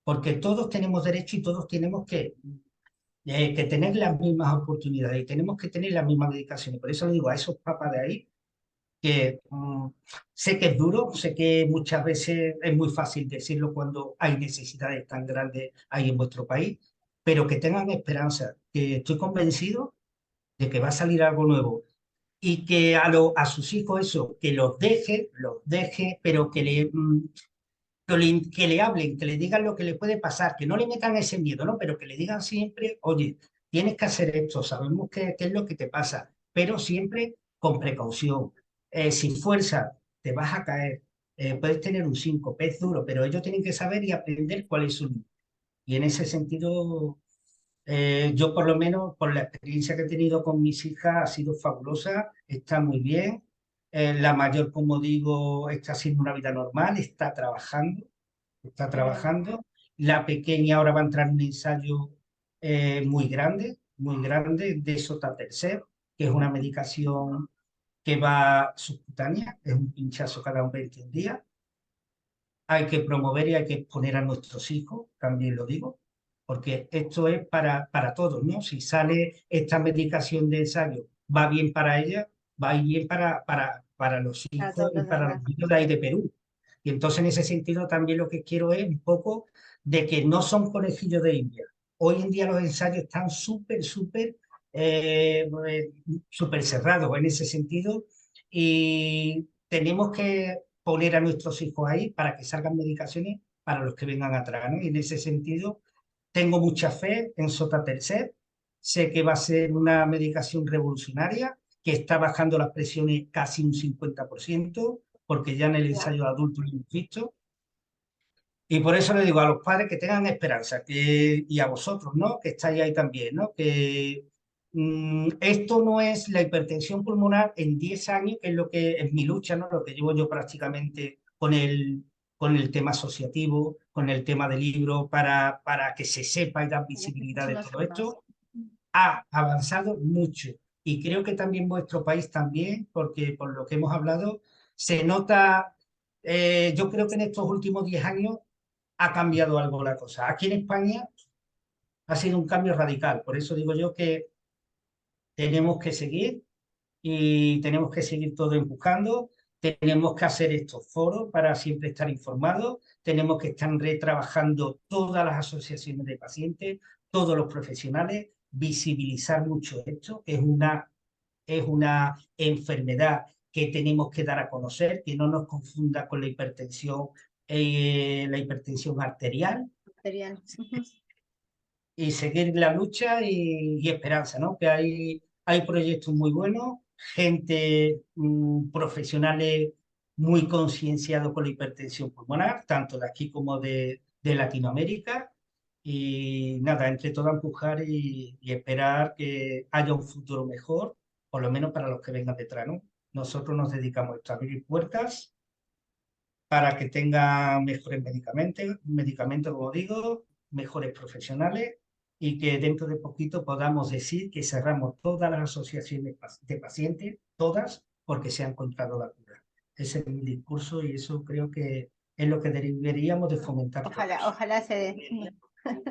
porque todos tenemos derecho y todos tenemos que tener las mismas oportunidades y tenemos que tener las mismas medicaciones. Por eso le digo a esos papás de ahí que sé que es duro, sé que muchas veces es muy fácil decirlo cuando hay necesidades tan grandes ahí en vuestro país, pero que tengan esperanza, que estoy convencido de que va a salir algo nuevo y que a sus hijos eso, que los deje, pero que le hablen, que le digan lo que le puede pasar, que no le metan ese miedo, ¿no? Pero que le digan siempre, oye, tienes que hacer esto, sabemos qué es lo que te pasa, pero siempre con precaución. Sin fuerza, te vas a caer, puedes tener un síncope, es duro, pero ellos tienen que saber y aprender cuál es su límite. Y en ese sentido, yo por lo menos, por la experiencia que he tenido con mis hijas, ha sido fabulosa, está muy bien. La mayor, como digo, está haciendo una vida normal, está trabajando, está Qué bien. trabajando. La pequeña ahora va a entrar en un ensayo muy grande de sotatercept, que es una medicación que va subcutánea, es un pinchazo cada 21 días. Hay que promover y hay que exponer a nuestros hijos, también lo digo, porque esto es para todos, ¿no? Si sale esta medicación de ensayo, va bien para ella, va a ir bien para los A hijos todos y los para demás. los niños de ahí de Perú. Y entonces en ese sentido también lo que quiero es un poco de que no son conejillos de India. Hoy en día los ensayos están eh, súper cerrados en ese sentido y tenemos que poner a nuestros hijos ahí para que salgan medicaciones para los que vengan atrás, ¿no? Y en ese sentido, tengo mucha fe en Sotatercept, sé que va a ser una medicación revolucionaria, que está bajando las presiones casi un 50%, porque ya en el ensayo de adultos lo hemos visto. Y por eso le digo a los padres que tengan esperanza, y a vosotros, ¿no? Que estáis ahí también, ¿no? Que esto no es la hipertensión pulmonar en 10 años, que es lo que es mi lucha, ¿no? Lo que llevo yo prácticamente con el tema asociativo, con el tema del libro, para que se sepa y dar Para que visibilidad de todo conozcan más. esto, ha avanzado mucho. Y creo que también vuestro país también, porque por lo que hemos hablado, se nota, yo creo que en estos últimos 10 años ha cambiado algo la cosa. Aquí en España ha sido un cambio radical. Por eso digo yo que tenemos que seguir y tenemos que seguir todo empujando. Tenemos que hacer estos foros para siempre estar informados. Tenemos que estar retrabajando todas las asociaciones de pacientes, todos los profesionales, visibilizar mucho esto. Es una enfermedad que tenemos que dar a conocer, que no nos confunda con la hipertensión arterial, Material. Ujú. y seguir la lucha y esperanza, ¿no? Que hay proyectos muy buenos, gente, profesionales muy concienciados con la hipertensión pulmonar, tanto de aquí como de Latinoamérica. Y nada, entre todo empujar y esperar que haya un futuro mejor, por lo menos para los que vengan detrás, ¿no? Nosotros nos dedicamos a esto, a abrir puertas para que tengan mejores medicamentos, como digo, mejores profesionales y que dentro de poquito podamos decir que cerramos todas las asociaciones de pacientes, todas, porque se ha encontrado la cura. Ese es mi discurso y eso creo que es lo que deberíamos de fomentar Ojalá, todos. ojalá se dé.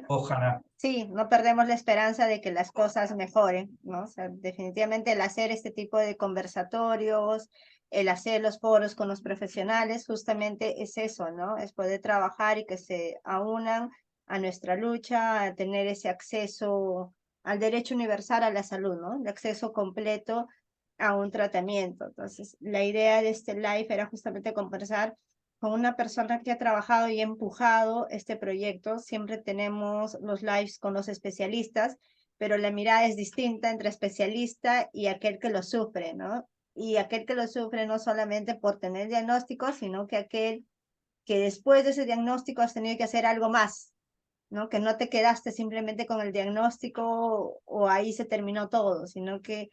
Ojalá. Sí, no perdemos la esperanza de que las cosas mejoren, ¿no? O sea, definitivamente el hacer este tipo de conversatorios, el hacer los foros con los profesionales, justamente es eso, ¿no? Es poder trabajar y que se aunan a nuestra lucha, a tener ese acceso al derecho universal a la salud, ¿no? El acceso completo a un tratamiento. Entonces, la idea de este live era justamente conversar con una persona que ha trabajado y empujado este proyecto. Siempre tenemos los lives con los especialistas, pero la mirada es distinta entre especialista y aquel que lo sufre, ¿no? Y aquel que lo sufre no solamente por tener diagnóstico, sino que aquel que después de ese diagnóstico has tenido que hacer algo más, ¿no? Que no te quedaste simplemente con el diagnóstico o ahí se terminó todo, sino que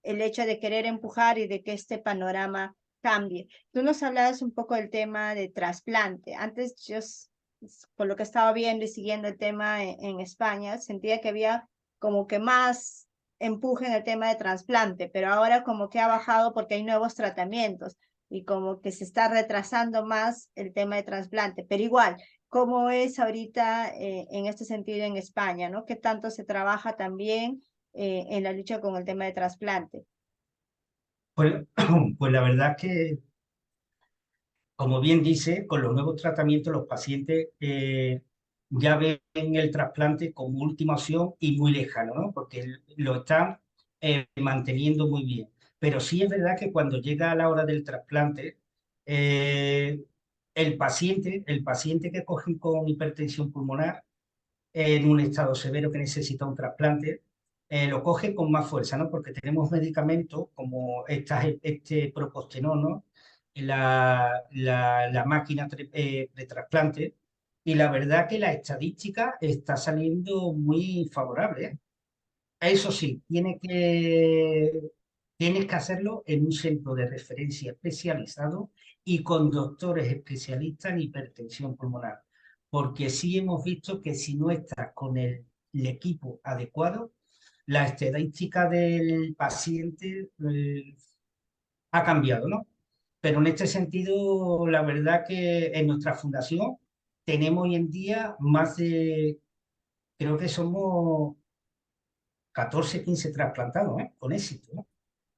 el hecho de querer empujar y de que este panorama cambie. Tú nos hablabas un poco del tema de trasplante. Antes yo, por lo que estaba viendo y siguiendo el tema en España, sentía que había como que más empuje en el tema de trasplante, pero ahora como que ha bajado porque hay nuevos tratamientos y como que se está retrasando más el tema de trasplante, pero igual, ¿cómo es ahorita en este sentido en España, ¿no? ¿Qué tanto se trabaja también en la lucha con el tema de trasplante? Pues, pues la verdad es que, como bien dice, con los nuevos tratamientos los pacientes ya ven el trasplante como última opción y muy lejano, ¿no? Porque lo están manteniendo muy bien. Pero sí es verdad que cuando llega la hora del trasplante, eh, el paciente que cogen con hipertensión pulmonar en un estado severo que necesita un trasplante, lo coge con más fuerza, ¿no? Porque tenemos medicamentos como este propostenol, ¿no? La máquina de trasplante, y la verdad que la estadística está saliendo muy favorable, ¿eh? Eso sí, tienes que hacerlo en un centro de referencia especializado y con doctores especialistas en hipertensión pulmonar, porque sí hemos visto que si no estás con el equipo adecuado, la estadística del paciente ha cambiado, ¿no? Pero en este sentido, la verdad que en nuestra fundación tenemos hoy en día creo que somos 14 15 trasplantados, ¿eh? Con éxito, ¿no?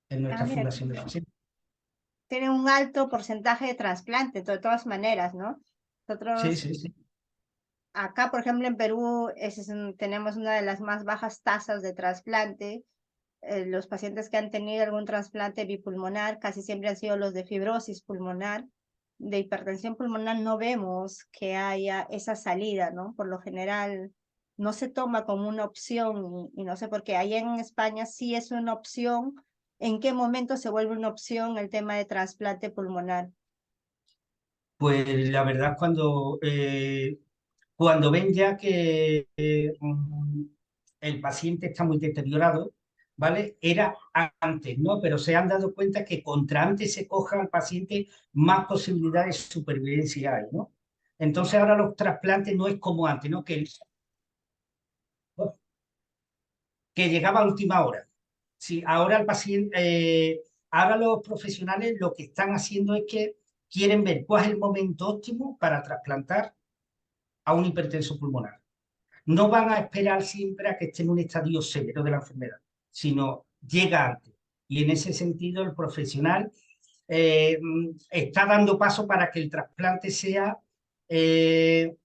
En Ah, nuestra mira, fundación de pacientes. tiene un alto porcentaje de trasplante, de todas maneras, ¿no? Sí, Nosotros sí, sí. acá, por ejemplo, en Perú, tenemos una de las más bajas tasas de trasplante. Los pacientes que han tenido algún trasplante bipulmonar casi siempre han sido los de fibrosis pulmonar. De hipertensión pulmonar no vemos que haya esa salida, ¿no? Por lo general no se toma como una opción y no sé por qué. Ahí en España sí es una opción. ¿En qué momento se vuelve una opción el tema de trasplante pulmonar? Pues la verdad es cuando ven ya que el paciente está muy deteriorado, ¿vale? Era antes, ¿no? Pero se han dado cuenta que contra antes se coja al paciente, más posibilidades de supervivencia hay, ¿no? Entonces ahora los trasplantes no es como antes, ¿no? Que llegaba a última hora. Sí, ahora el paciente, ahora los profesionales lo que están haciendo es que quieren ver cuál es el momento óptimo para trasplantar a un hipertenso pulmonar. No van a esperar siempre a que esté en un estadio severo de la enfermedad, sino llega antes. Y en ese sentido el profesional está dando paso para que el trasplante sea eh,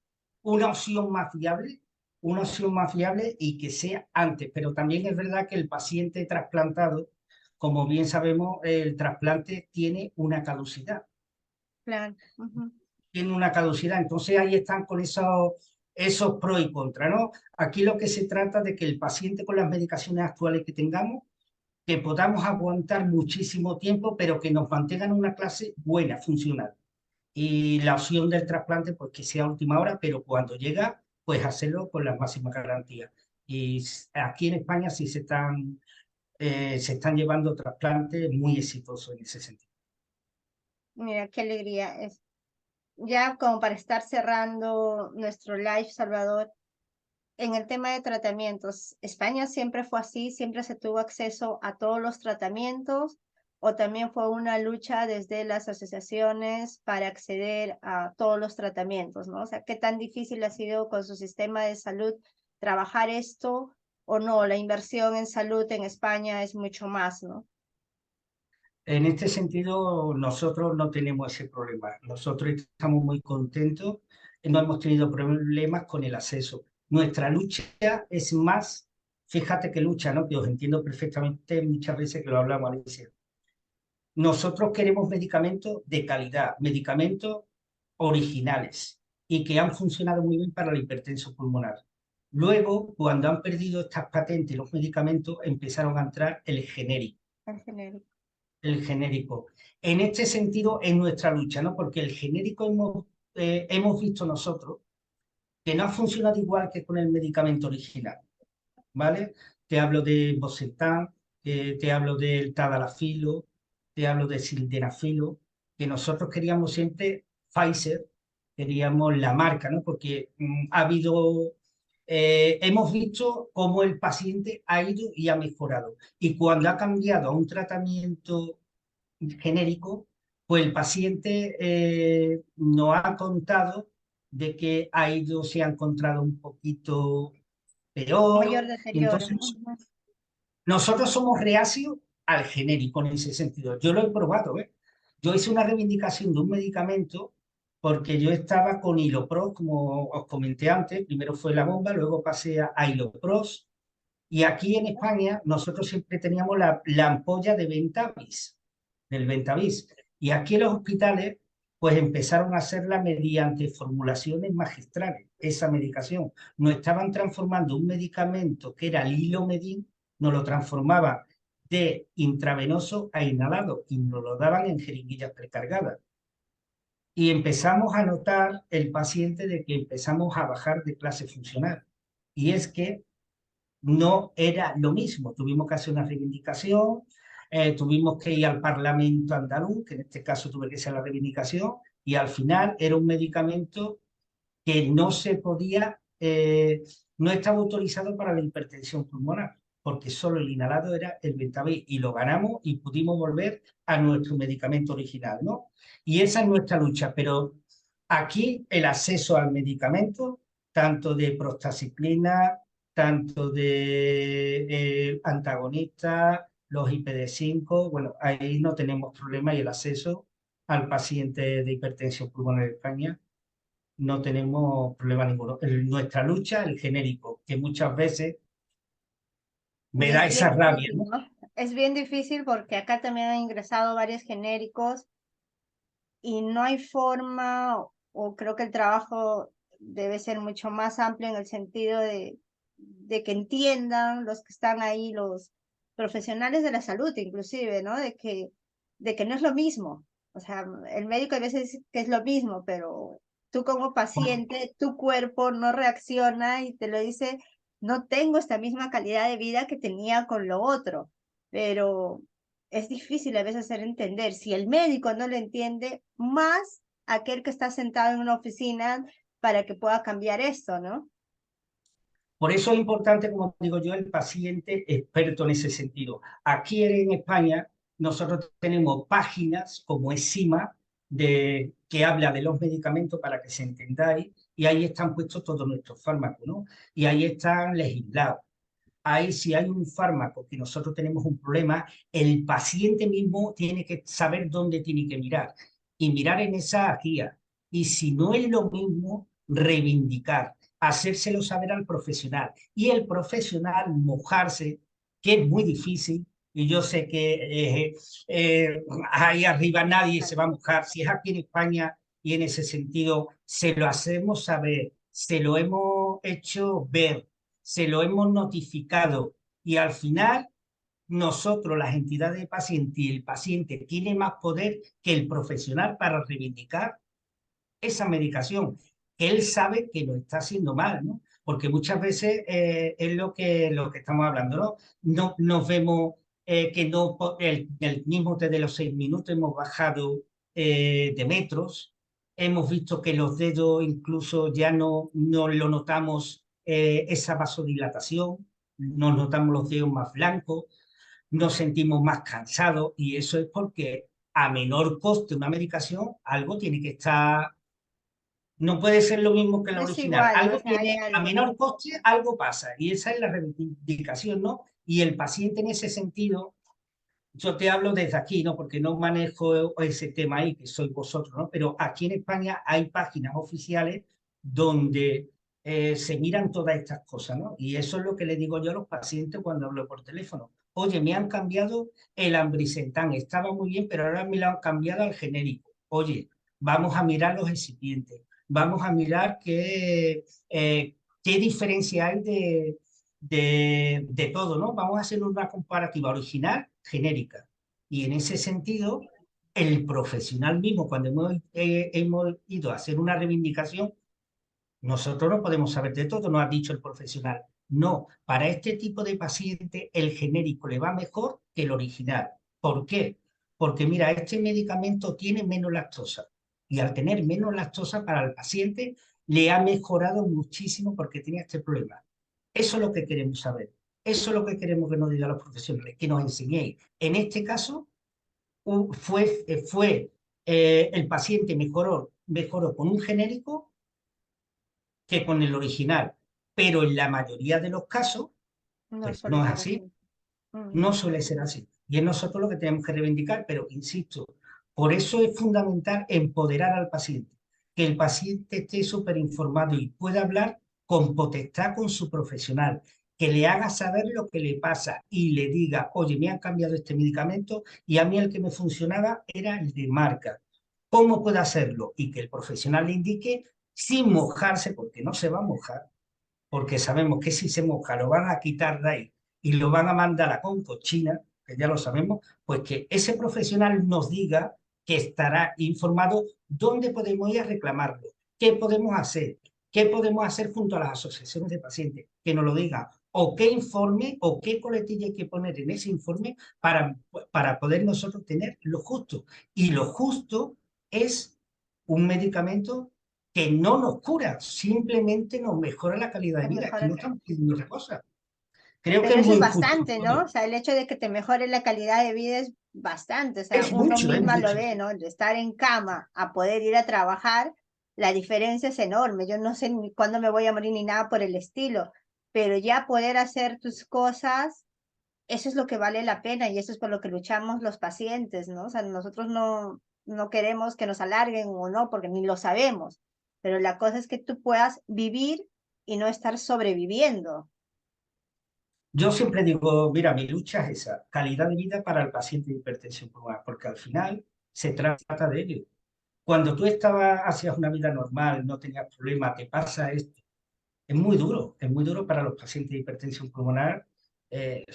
una opción más fiable, una opción más fiable y que sea antes. Pero también es verdad que el paciente trasplantado, como bien sabemos, el trasplante tiene una caducidad. Claro. Ujú. Tiene una caducidad. Entonces ahí están con esos pros y contras, ¿no? Aquí lo que se trata de que el paciente con las medicaciones actuales que tengamos, que podamos aguantar muchísimo tiempo, pero que nos mantengan una clase buena, funcional. Y la opción del trasplante, pues que sea a última hora, pero cuando llega, pues hacerlo con las máximas garantías. Y aquí en España sí se están llevando trasplantes muy exitosos en ese sentido. Mira, qué alegría. Ya como para estar cerrando nuestro live, Salvador, en el tema de tratamientos, ¿España siempre fue así? ¿Siempre se tuvo acceso a todos los tratamientos? ¿O también fue una lucha desde las asociaciones para acceder a todos los tratamientos, ¿no? O sea, ¿qué tan difícil ha sido con su sistema de salud trabajar esto o no? La inversión en salud en España es mucho más, ¿no? En este sentido, nosotros no tenemos ese problema. Nosotros estamos muy contentos, no hemos tenido problemas con el acceso. Nuestra lucha es más, fíjate que lucha, ¿no? Que os entiendo perfectamente muchas veces que lo hablamos, Alicia. Nosotros queremos medicamentos de calidad, medicamentos originales y que han funcionado muy bien para la hipertensión pulmonar. Luego, cuando han perdido estas patentes los medicamentos, empezaron a entrar el genérico. El genérico. El genérico. En este sentido, es nuestra lucha, ¿no? Porque el genérico hemos visto nosotros que no ha funcionado igual que con el medicamento original, ¿vale? Te hablo de Bocetan, te hablo del Tadalafilo, te hablo de Sildenafilo, que nosotros queríamos siempre Pfizer, queríamos la marca, ¿no? Porque hemos visto cómo el paciente ha ido y ha mejorado. Y cuando ha cambiado a un tratamiento genérico, pues el paciente nos ha contado de que ha ido, se ha encontrado un poquito Mayor peor, y deterioro. entonces Ujú. nosotros somos reacios al genérico en ese sentido. Yo lo he probado, ¿eh? Yo hice una reivindicación de un medicamento porque yo estaba con Hilopros, como os comenté antes, primero fue la bomba, luego pasé a Hilopros, y aquí en España nosotros siempre teníamos la ampolla de Ventavis, del Ventavis. Y aquí en los hospitales pues empezaron a hacerla mediante formulaciones magistrales, esa medicación. Nos estaban transformando un medicamento que era el Hilomedin, nos lo transformaba de intravenoso a inhalado y nos lo daban en jeringuillas precargadas. Y empezamos a notar el paciente de que empezamos a bajar de clase funcional. Y es que no era lo mismo. Tuvimos que hacer una reivindicación, tuvimos que ir al Parlamento andaluz, que en este caso tuve que hacer la reivindicación, y al final era un medicamento que no se podía, no estaba autorizado para la hipertensión pulmonar, porque solo el inhalado era el Ventavis, y lo ganamos y pudimos volver a nuestro medicamento original, ¿no? Y esa es nuestra lucha, pero aquí el acceso al medicamento, tanto de prostacyclina, tanto de antagonistas, los IPD5, bueno, ahí no tenemos problema y el acceso al paciente de hipertensión pulmonar en España no tenemos problema ninguno. Nuestra lucha, el genérico, que muchas veces me Y da es esa bien rabia, difícil, ¿no? ¿no? Es bien difícil porque acá también han ingresado varios genéricos y no hay forma, o creo que el trabajo debe ser mucho más amplio en el sentido de que entiendan los que están ahí, los profesionales de la salud inclusive, ¿no? De que no es lo mismo. O sea, el médico a veces dice que es lo mismo, pero tú como paciente, tu cuerpo no reacciona y te lo dice, no tengo esta misma calidad de vida que tenía con lo otro, pero es difícil a veces hacer entender. Si el médico no lo entiende, más aquel que está sentado en una oficina para que pueda cambiar esto, ¿no? Por eso es importante, como digo yo, el paciente experto en ese sentido. Aquí en España nosotros tenemos páginas como ESIMA, que habla de los medicamentos para que se entendáis, y ahí están puestos todos nuestros fármacos, ¿no? Y ahí están legislados. Ahí si hay un fármaco que nosotros tenemos un problema, el paciente mismo tiene que saber dónde tiene que mirar y mirar en esa guía. Y si no es lo mismo, reivindicar, hacérselo saber al profesional y el profesional mojarse, que es muy difícil. Y yo sé que ahí arriba nadie se va a mojar. Si es aquí en España y en ese sentido se lo hacemos saber, se lo hemos hecho ver, se lo hemos notificado y al final nosotros, las entidades de paciente y el paciente tiene más poder que el profesional para reivindicar esa medicación. Él sabe que lo está haciendo mal, ¿no? Porque muchas veces es lo que estamos hablando, ¿no? No nos vemos que no, el mismo test de los 6 minutos hemos bajado de metros, hemos visto que los dedos incluso ya no lo notamos esa vasodilatación, nos notamos los dedos más blancos, nos sentimos más cansados y eso es porque a menor coste una medicación, algo tiene que estar, no puede ser lo mismo que la No es original. igual, ¿no? O Algo sea, hay tiene, a algo. menor coste, algo pasa. Y esa es la reivindicación, ¿no? Y el paciente en ese sentido, yo te hablo desde aquí, ¿no? Porque no manejo ese tema ahí, que sois vosotros, ¿no? Pero aquí en España hay páginas oficiales donde se miran todas estas cosas, ¿no? Y eso es lo que le digo yo a los pacientes cuando hablo por teléfono. Oye, me han cambiado el Ambrisentan, estaba muy bien, pero ahora me lo han cambiado al genérico. Oye, vamos a mirar los excipientes, vamos a mirar qué diferencia hay de todo, ¿no? Vamos a hacer una comparativa original, genérica. Y en ese sentido, el profesional mismo, cuando hemos ido a hacer una reivindicación, nosotros no podemos saber de todo, nos ha dicho el profesional. No, para este tipo de paciente el genérico le va mejor que el original. ¿Por qué? Porque mira, este medicamento tiene menos lactosa y al tener menos lactosa para el paciente le ha mejorado muchísimo porque tenía este problema. Eso es lo que queremos saber. Eso es lo que queremos que nos digan los profesionales, que nos enseñéis. En este caso, el paciente mejoró con un genérico que con el original, pero en la mayoría de los casos, No pues suele no es ser así, así. Mm. no suele ser así. Y es nosotros lo que tenemos que reivindicar, pero insisto, por eso es fundamental empoderar al paciente, que el paciente esté súper informado y pueda hablar con potestad con su profesional, que le haga saber lo que le pasa y le diga, oye, me han cambiado este medicamento y a mí el que me funcionaba era el de marca. ¿Cómo puedo hacerlo? Y que el profesional le indique sin mojarse, porque no se va a mojar, porque sabemos que si se moja lo van a quitar de ahí y lo van a mandar a Conco, China, que ya lo sabemos, pues que ese profesional nos diga que estará informado dónde podemos ir a reclamarlo, qué podemos hacer junto a las asociaciones de pacientes, que nos lo diga, o qué informe o qué coletilla hay que poner en ese informe para poder nosotros tener lo justo. Y lo justo es un medicamento que no nos cura, simplemente nos mejora la calidad de Es vida. mejor Aquí no acá. estamos pidiendo otra cosa. Creo que Pero es eso muy es injusto bastante, ¿no? O todo. sea, el hecho de que te mejore la calidad de vida es bastante. O sea, uno Es misma lo mucho. ve, ¿no? De estar en cama a poder ir a trabajar, la diferencia es enorme. Yo no sé ni cuándo me voy a morir ni nada por el estilo, pero ya poder hacer tus cosas, eso es lo que vale la pena y eso es por lo que luchamos los pacientes, ¿no? O sea, nosotros no queremos que nos alarguen o no, porque ni lo sabemos, pero la cosa es que tú puedas vivir y no estar sobreviviendo. Yo siempre digo, mira, mi lucha es esa, calidad de vida para el paciente de hipertensión pulmonar, porque al final se trata de ello. Cuando tú hacías una vida normal, no tenías problemas, te pasa esto, es muy duro para los pacientes de hipertensión pulmonar, eh,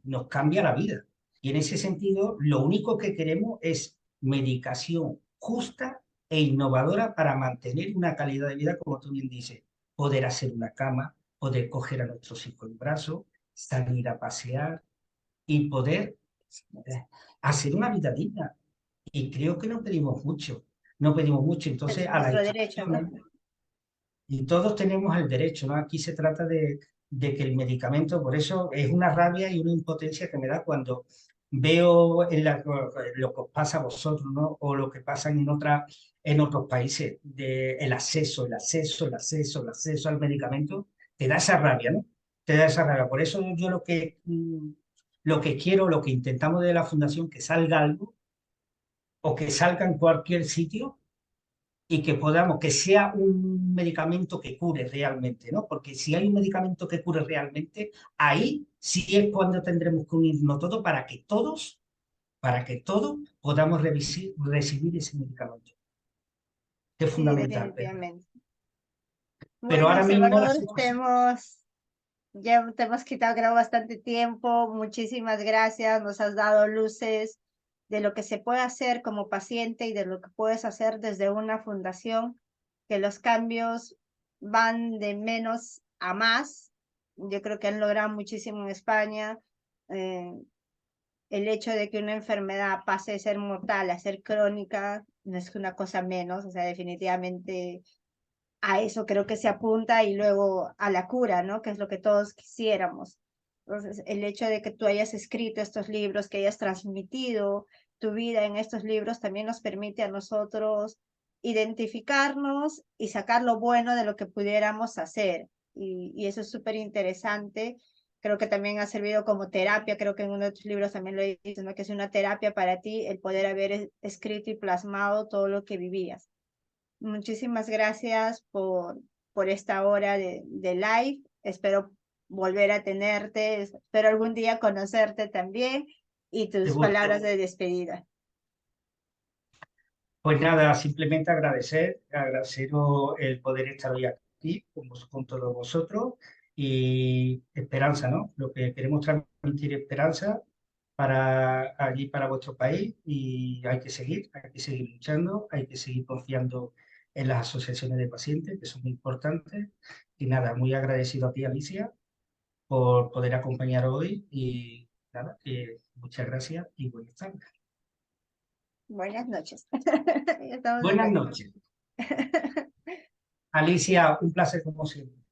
nos cambia la vida. Y en ese sentido, lo único que queremos es medicación justa e innovadora para mantener una calidad de vida, como tú bien dices, poder hacer una cama, poder coger a nuestros hijos en brazos, salir a pasear y poder hacer una vida digna. Y creo que no pedimos mucho, no pedimos mucho. Entonces, Es a las nuestro derecho, ¿no? instituciones, y todos tenemos el derecho, ¿no? Aquí se trata de que el medicamento, por eso es una rabia y una impotencia que me da cuando veo lo que os pasa a vosotros, ¿no? O lo que pasa en otros países, el acceso, el acceso al medicamento, te da esa rabia, ¿no? Te da esa rabia. Por eso yo lo que quiero, lo que intentamos de la fundación, que salga algo o que salga en cualquier sitio y que podamos, que sea un medicamento que cure realmente, ¿no? Porque si hay un medicamento que cure realmente, ahí sí es cuando tendremos que unirnos todos para que todos podamos recibir ese medicamento, que es Sí, fundamental. definitivamente. Pero Bueno, ahora mismo la Salvador, situación, ya te hemos quitado creo bastante tiempo. Muchísimas gracias. Nos has dado luces de lo que se puede hacer como paciente y de lo que puedes hacer desde una fundación, que los cambios van de menos a más. Yo creo que han logrado muchísimo en España. eh, el hecho de que una enfermedad pase de ser mortal a ser crónica no es una cosa menos, o sea, definitivamente a eso creo que se apunta y luego a la cura, ¿no? Que es lo que todos quisiéramos. Entonces, el hecho de que tú hayas escrito estos libros, que hayas transmitido tu vida en estos libros, también nos permite a nosotros identificarnos y sacar lo bueno de lo que pudiéramos hacer. Y eso es súper interesante. Creo que también ha servido como terapia, creo que en uno de tus libros también lo dices, ¿no? Que es una terapia para ti el poder haber escrito y plasmado todo lo que vivías. Muchísimas gracias por esta hora de live. Espero volver a tenerte, espero algún día conocerte también y tus Seguro. palabras de despedida. Pues nada, simplemente agradeceros el poder estar hoy aquí con todos vosotros y esperanza, ¿no? Lo que queremos transmitir esperanza para allí, para vuestro país y hay que seguir luchando, hay que seguir confiando en las asociaciones de pacientes, que son muy importantes. Y nada, muy agradecido a ti, Alicia, por poder acompañar hoy y nada, que muchas gracias y buenas tardes. Buenas noches. Ya estamos Buenas acá. noches. Alicia, un placer como siempre.